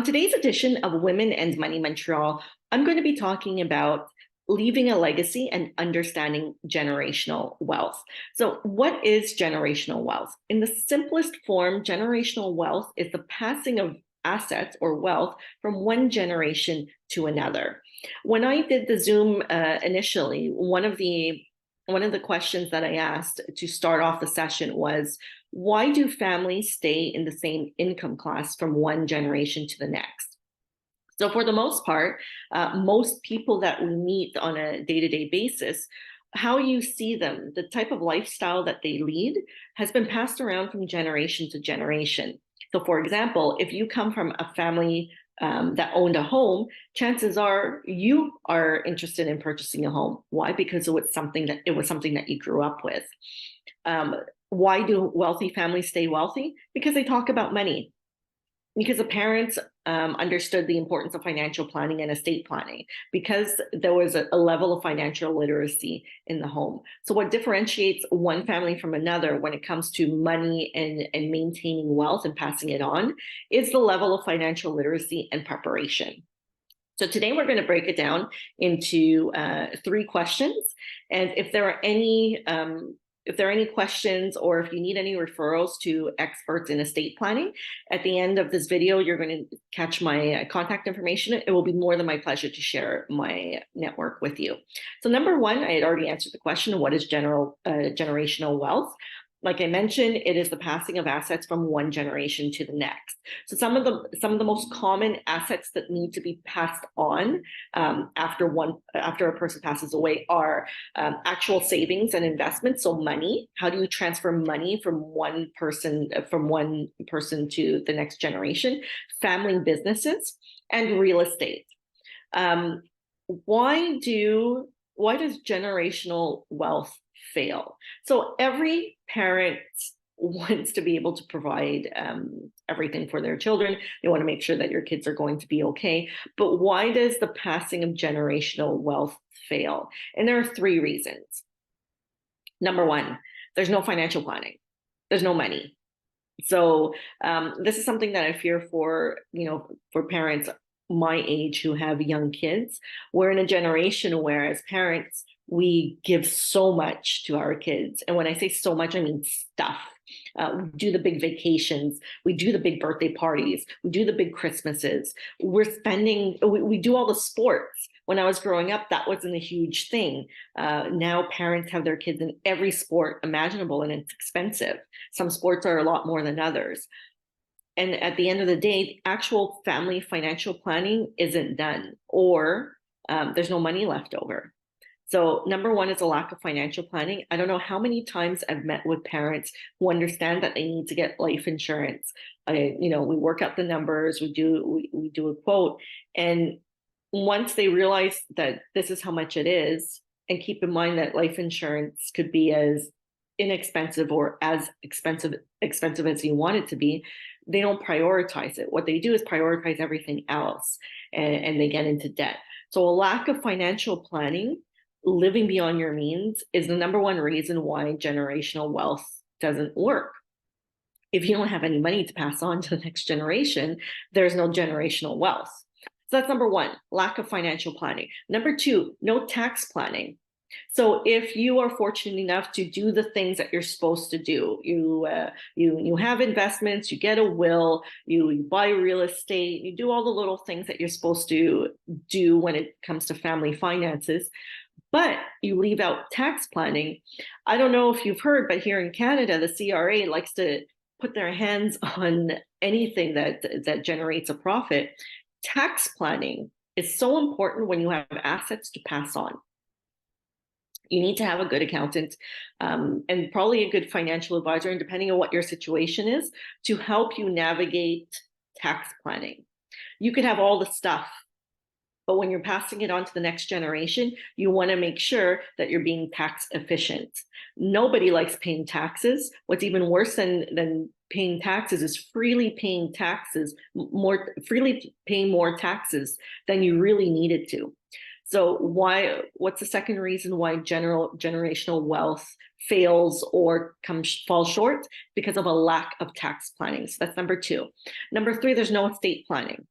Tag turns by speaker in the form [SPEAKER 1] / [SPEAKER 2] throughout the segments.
[SPEAKER 1] On today's edition of Women and Money Montreal, I'm going to be talking about leaving a legacy and understanding generational wealth. So, what is generational wealth? In the simplest form, generational wealth is the passing of assets or wealth from one generation to another. When I did the Zoom initially, one of the questions that I asked to start off the session was, why do families stay in the same income class from one generation to the next? So for the most part, most people that we meet on a day-to-day basis, how you see them, the type of lifestyle that they lead has been passed around from generation to generation. So for example, if you come from a family that owned a home, chances are you are interested in purchasing a home. Why? Because it was something that you grew up with. Why do wealthy families stay wealthy? Because they talk about money. Because the parents understood the importance of financial planning and estate planning, because there was a level of financial literacy in the home. So what differentiates one family from another when it comes to money and maintaining wealth and passing it on is the level of financial literacy and preparation. So today we're going to break it down into 3 questions. And if there are any questions, or if you need any referrals to experts in estate planning, at the end of this video, you're going to catch my contact information. It will be more than my pleasure to share my network with you. So number 1, I had already answered the question, what is generational wealth? Like I mentioned, it is the passing of assets from one generation to the next. So some of the most common assets that need to be passed on after a person passes away are actual savings and investments. So money. How do you transfer money from one person to the next generation? Family businesses and real estate. Why does generational wealth fail? So every parent wants to be able to provide everything for their children. They want to make sure that your kids are going to be okay. But why does the passing of generational wealth fail? And there are 3 reasons. Number 1, there's no financial planning. There's no money. So this is something that I fear for parents my age who have young kids. We're in a generation where, as parents, we give so much to our kids. And when I say so much, I mean stuff. We do the big vacations. We do the big birthday parties. We do the big Christmases. We do all the sports. When I was growing up, that wasn't a huge thing. Now parents have their kids in every sport imaginable, and it's expensive. Some sports are a lot more than others. And at the end of the day, actual family financial planning isn't done, or there's no money left over. So number 1 is a lack of financial planning. I don't know how many times I've met with parents who understand that they need to get life insurance. We work out the numbers, we do a quote, and once they realize that this is how much it is, and keep in mind that life insurance could be as inexpensive or as expensive as you want it to be, they don't prioritize it. What they do is prioritize everything else, and they get into debt. So a lack of financial planning, living beyond your means, is the number 1 reason why generational wealth doesn't work. If you don't have any money to pass on to the next generation, there's no generational wealth. So that's number 1, lack of financial planning. Number 2, no tax planning. So if you are fortunate enough to do the things that you're supposed to do, you have investments, you get a will, you buy real estate, you do all the little things that you're supposed to do when it comes to family finances, but you leave out tax planning. I don't know if you've heard, but here in Canada, the CRA likes to put their hands on anything that generates a profit. Tax planning is so important when you have assets to pass on. You need to have a good accountant and probably a good financial advisor, and depending on what your situation is, to help you navigate tax planning. You could have all the stuff, but when you're passing it on to the next generation, you want to make sure that you're being tax efficient. Nobody likes paying taxes. What's even worse than paying taxes is freely paying more taxes than you really needed to. So what's the second reason why generational wealth fails or falls short? Because of a lack of tax planning. So that's number 2. Number 3, there's no estate planning.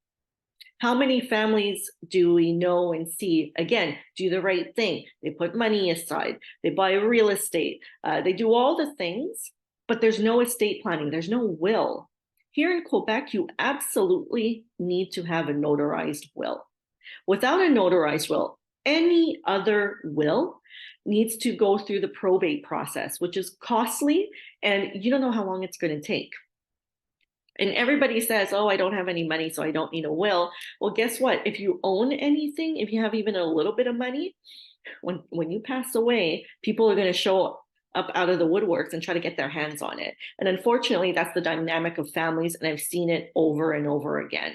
[SPEAKER 1] How many families do we know and see, again, do the right thing? They put money aside, they buy real estate, they do all the things, but there's no estate planning, there's no will. Here in Quebec, you absolutely need to have a notarized will. Without a notarized will, any other will needs to go through the probate process, which is costly, and you don't know how long it's going to take. And everybody says, oh, I don't have any money, so I don't need a will. Well, guess what? If you own anything, if you have even a little bit of money, when you pass away, people are going to show up out of the woodworks and try to get their hands on it. And unfortunately, that's the dynamic of families, and I've seen it over and over again.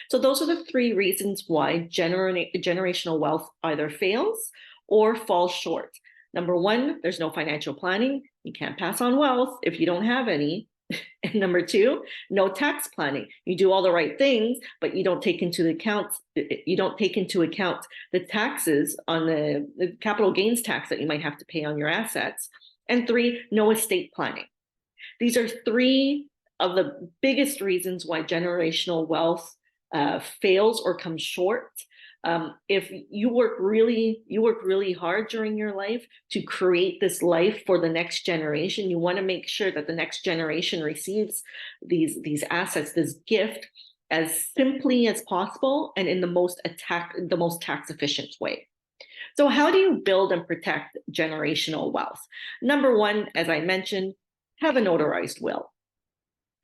[SPEAKER 1] So those are the three reasons why generational wealth either fails or falls short. Number one, there's no financial planning. You can't pass on wealth if you don't have any. And number two, no tax planning. You do all the right things, but you don't take into account the taxes on the capital gains tax that you might have to pay on your assets. And three, no estate planning. These are three of the biggest reasons why generational wealth fails or comes short. If you work really hard during your life to create this life for the next generation, you want to make sure that the next generation receives these assets, this gift, as simply as possible and in the most tax efficient way. So how do you build and protect generational wealth? Number one, as I mentioned, have a notarized will.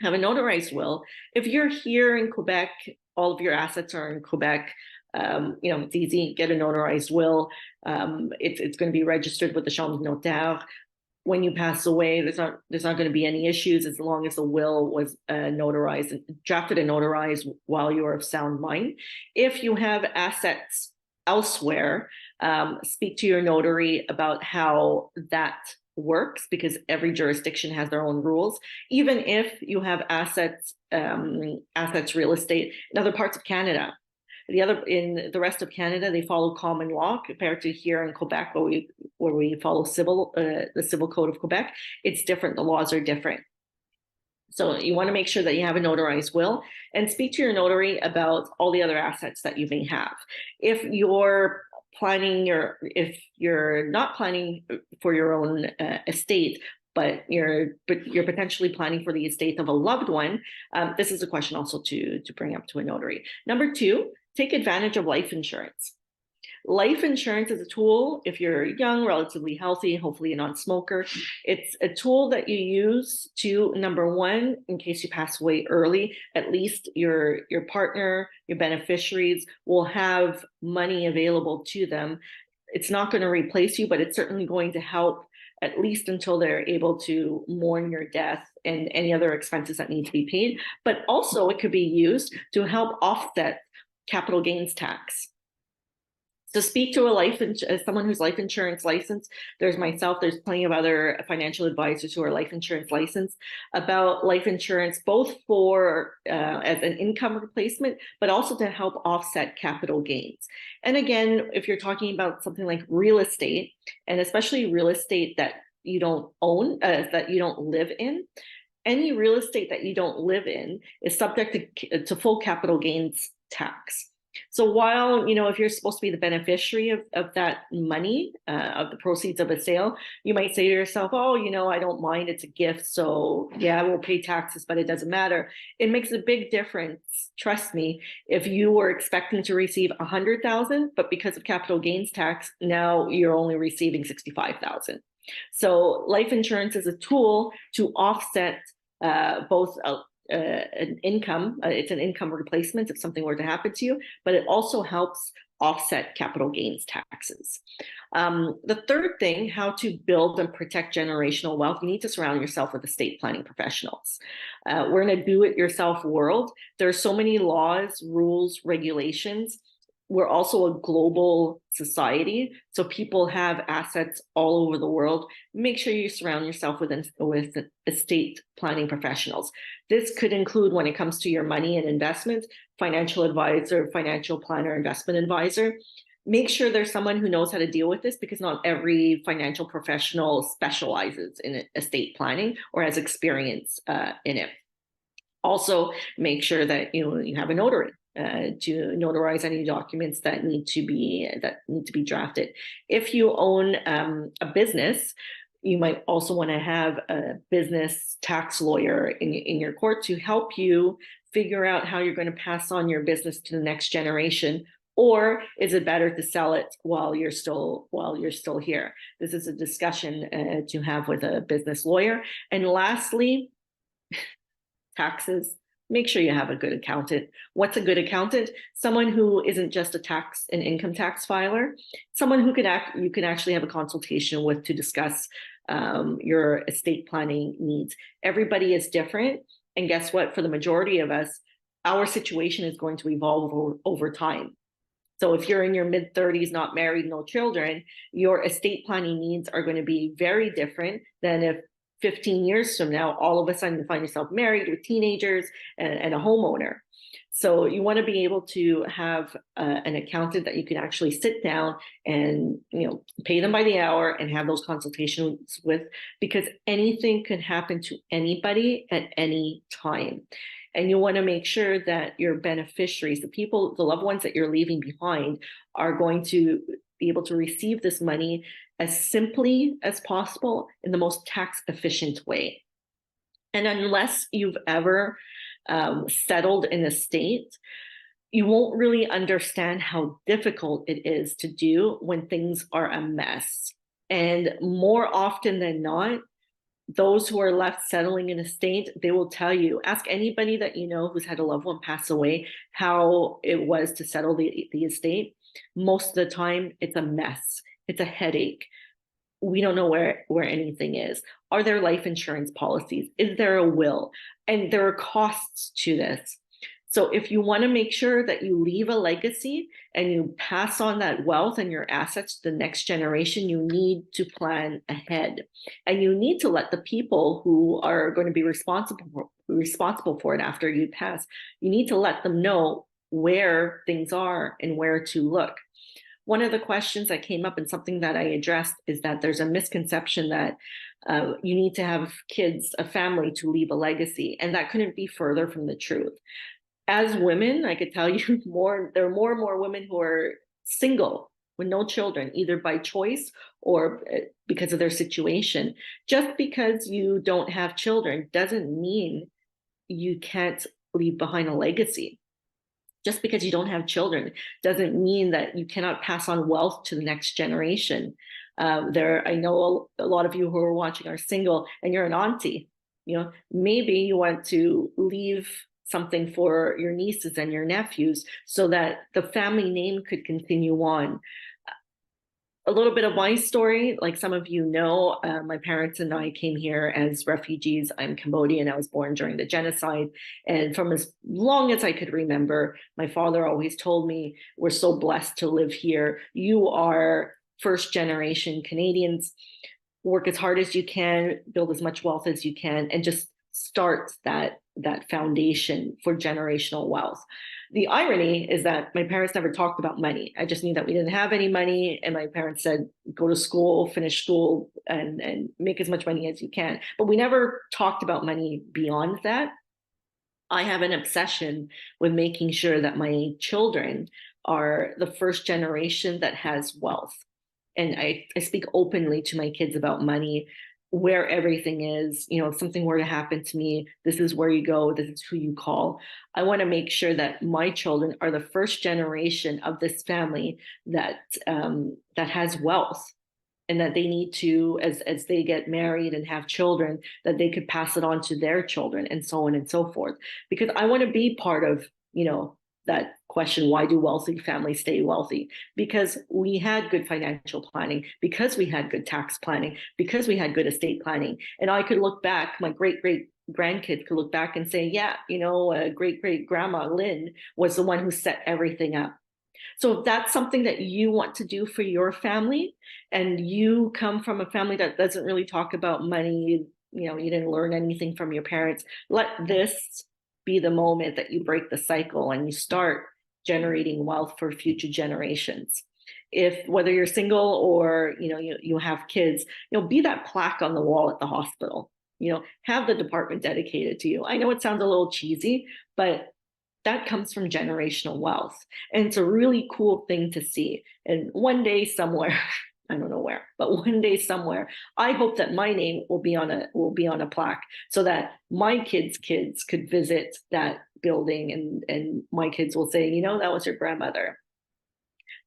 [SPEAKER 1] Have a notarized will. If you're here in Quebec, all of your assets are in Quebec. It's easy, get a notarized will. It's going to be registered with the Chambre notaire. When you pass away, there's not going to be any issues as long as the will was notarized, drafted and notarized while you are of sound mind. If you have assets elsewhere, speak to your notary about how that works, because every jurisdiction has their own rules. Even if you have assets, real estate in other parts of Canada, in the rest of Canada, they follow common law compared to here in Quebec, where we follow the civil code of Quebec. It's different. The laws are different. So you want to make sure that you have a notarized will and speak to your notary about all the other assets that you may have. If you're not planning for your own estate, but you're potentially planning for the estate of a loved one, this is a question also to bring up to a notary. Number two, take advantage of life insurance. Life insurance is a tool if you're young, relatively healthy, hopefully a non-smoker. It's a tool that you use to, number one, in case you pass away early, at least your partner, your beneficiaries will have money available to them. It's not going to replace you, but it's certainly going to help at least until they're able to mourn your death and any other expenses that need to be paid. But also it could be used to help offset capital gains tax. So speak to someone who's life insurance licensed. There's myself, there's plenty of other financial advisors who are life insurance licensed about life insurance, both for as an income replacement, but also to help offset capital gains. And again, if you're talking about something like real estate, and especially real estate that you don't own, that you don't live in, any real estate that you don't live in is subject to full capital gains tax. So while, if you're supposed to be the beneficiary of that money, of the proceeds of a sale, you might say to yourself, oh, I don't mind, it's a gift. So yeah, I will pay taxes, but it doesn't matter. It makes a big difference. Trust me, if you were expecting to receive 100,000, but because of capital gains tax, now you're only receiving 65,000. So life insurance is a tool to offset both an income. It's an income replacement if something were to happen to you, but it also helps offset capital gains taxes. The third thing, how to build and protect generational wealth, you need to surround yourself with estate planning professionals. We're in a do-it-yourself world. There are so many laws, rules, regulations. We're also a global society, so people have assets all over the world. Make sure you surround yourself with estate planning professionals. This could include, when it comes to your money and investments, financial advisor, financial planner, investment advisor. Make sure there's someone who knows how to deal with this, because not every financial professional specializes in estate planning or has experience in it. Also, make sure that you have a notary. to notarize any documents that need to be drafted. If you own a business, you might also want to have a business tax lawyer in your court to help you figure out how you're going to pass on your business to the next generation. Or is it better to sell it while you're still here? This is a discussion to have with a business lawyer. And lastly, taxes. Make sure you have a good accountant. What's a good accountant? Someone who isn't just a tax and income tax filer, someone who you can actually have a consultation with to discuss your estate planning needs. Everybody is different. And guess what? For the majority of us, our situation is going to evolve over time. So if you're in your mid-30s, not married, no children, your estate planning needs are going to be very different than if 15 years from now, all of a sudden you find yourself married with teenagers and a homeowner. So you want to be able to have an accountant that you can actually sit down and pay them by the hour and have those consultations with, because anything can happen to anybody at any time. And you want to make sure that your beneficiaries, the loved ones that you're leaving behind, are going to be able to receive this money as simply as possible in the most tax efficient way. And unless you've ever settled in a state, you won't really understand how difficult it is to do when things are a mess. And more often than not, those who are left settling in a state, they will tell you, ask anybody that you know who's had a loved one pass away, how it was to settle the estate. Most of the time, it's a mess. It's a headache. We don't know where anything is. Are there life insurance policies? Is there a will? And there are costs to this. So if you want to make sure that you leave a legacy and you pass on that wealth and your assets to the next generation, you need to plan ahead. And you need to let the people who are going to be responsible for it after you pass, you need to let them know where things are and where to look. One of the questions that came up and something that I addressed is that there's a misconception that you need to have kids, a family, to leave a legacy. And that couldn't be further from the truth. As women, I could tell you there are more and more women who are single with no children, either by choice or because of their situation. Just because you don't have children doesn't mean you can't leave behind a legacy. Just because you don't have children doesn't mean that you cannot pass on wealth to the next generation. I know a lot of you who are watching are single and you're an auntie. Maybe you want to leave something for your nieces and your nephews so that the family name could continue on. A little bit of my story, like some of you know, my parents and I came here as refugees. I'm Cambodian. I was born during the genocide. And from as long as I could remember, my father always told me, we're so blessed to live here. You are first generation Canadians. Work as hard as you can, build as much wealth as you can, and just start that foundation for generational wealth. The irony is that my parents never talked about money. I just knew that we didn't have any money. And my parents said, go to school, finish school, and make as much money as you can. But we never talked about money beyond that. I have an obsession with making sure that my children are the first generation that has wealth. And I speak openly to my kids about money, where everything is. If something were to happen to me, this is where you go, this is who you call. I want to make sure that my children are the first generation of this family that has wealth, and that they need to, as they get married and have children, that they could pass it on to their children, and so on and so forth. Because I want to be part of, that question, why do wealthy families stay wealthy? Because we had good financial planning, because we had good tax planning, because we had good estate planning. And I could look back, my great-great-grandkids could look back and say, yeah, great-great-grandma Lynn was the one who set everything up. So if that's something that you want to do for your family, and you come from a family that doesn't really talk about money, you didn't learn anything from your parents, let this be the moment that you break the cycle and you start generating wealth for future generations. Whether you're single or you have kids, be that plaque on the wall at the hospital. Have the department dedicated to you. I know it sounds a little cheesy, but that comes from generational wealth. And it's a really cool thing to see. And one day somewhere, I don't know where, but one day somewhere, I hope that my name will be on a plaque so that my kids could visit that building, and my kids will say, you know, that was your grandmother.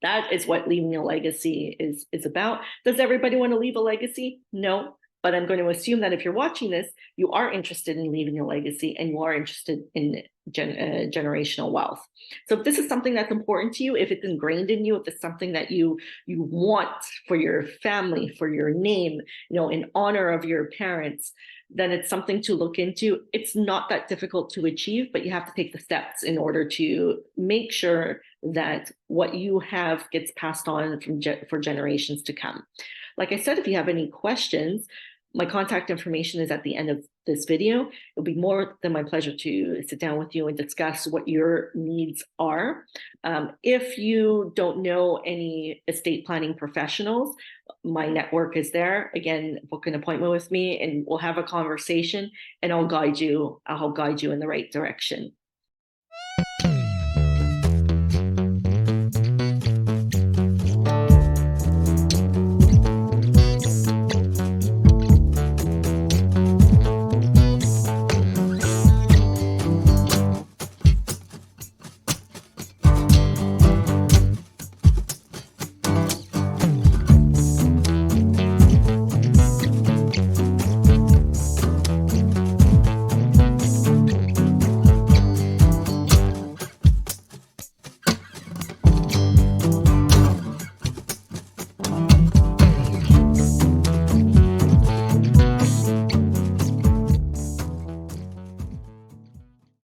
[SPEAKER 1] That is what leaving a legacy is about. Does everybody want to leave a legacy? No. But I'm going to assume that if you're watching this, you are interested in leaving a legacy and you are interested in generational wealth. So if this is something that's important to you, if it's ingrained in you, if it's something that you want for your family, for your name, you know, in honor of your parents, then it's something to look into. It's not that difficult to achieve, but you have to take the steps in order to make sure that what you have gets passed on for generations to come. Like I said, if you have any questions, my contact information is at the end of this video. It'll be more than my pleasure to sit down with you and discuss what your needs are. If you don't know any estate planning professionals, my network is there. Again, book an appointment with me and we'll have a conversation and I'll guide you in the right direction.